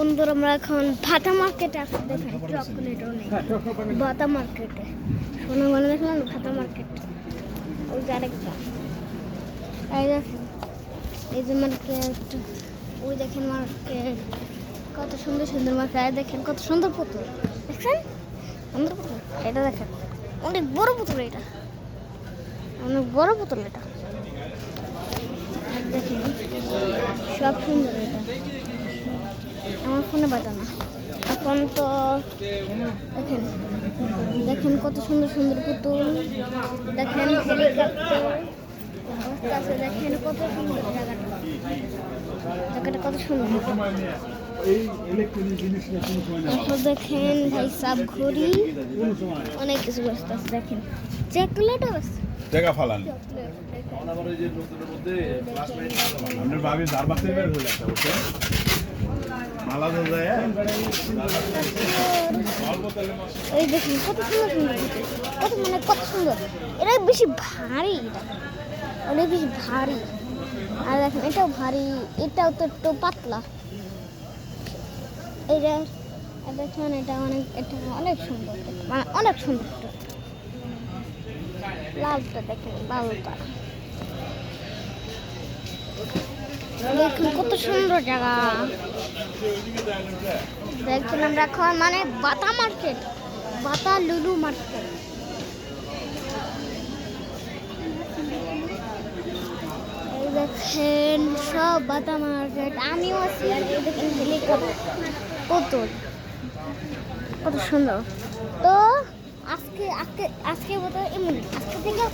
বন্ধুরা আমরা এখন ভাতা মার্কেটে আসছি। দেখেন চকলেটও নেই ভাতা মার্কেটে। সোনাগঞ্জে দেখলাম ভাতা মার্কেট, ওই যে আরেকটা। এই দেখেন এই যে মার্কেট, ওই দেখেন মার্কেট, কত সুন্দর সুন্দর মার্কেট। দেখেন কত সুন্দর পুতুল, দেখছেন সুন্দর পুতুল। এটা দেখেন অনেক বড় পুতুল, এটা অনেক বড় পুতুল। এটা দেখেন সব সুন্দর। এটা আমার ফোনে বাজে না এখন তো। দেখেন দেখেন কত সুন্দর সুন্দর পুতুল। দেখেন হেলিকপ্টার আছে, দেখেন কত সুন্দর জায়গাটা। জায়গাটা কত সুন্দর। তারপর দেখেন ভাই সাব ঘড়ি, অনেক কিছু ব্যস্ত আছে। দেখেন চকলেটও আছে, টাকা ফালান আমাদের ভাবি দারবাতে বের হয়ে যাচ্ছে ওকে মালা দল যায়। এই দেখেন কত সুন্দর সুন্দর, কত মানে কত সুন্দর। এটা বেশি ভারী, এটা অনেক বেশি ভারী। আর দেখেন এটাও ভারী, এটাও তো একটু পাতলা। এটা দেখেন এটা অনেক সুন্দর, মানে অনেক সুন্দর। লালটা দেখেন, লালটা দেখুন কত সুন্দর জায়গা। দেখছেন আমরা এখন মানে বাতা মার্কেট, বাতা লুলু মার্কেট। এই দেখেন সব বাতা মার্কেট, আমিও আছি। আর এই দেখেন হেলিকপ্টার, পুতুল, কত সুন্দর। তো আজকে আজকে আজকে মতো এমন, আজকে থেকে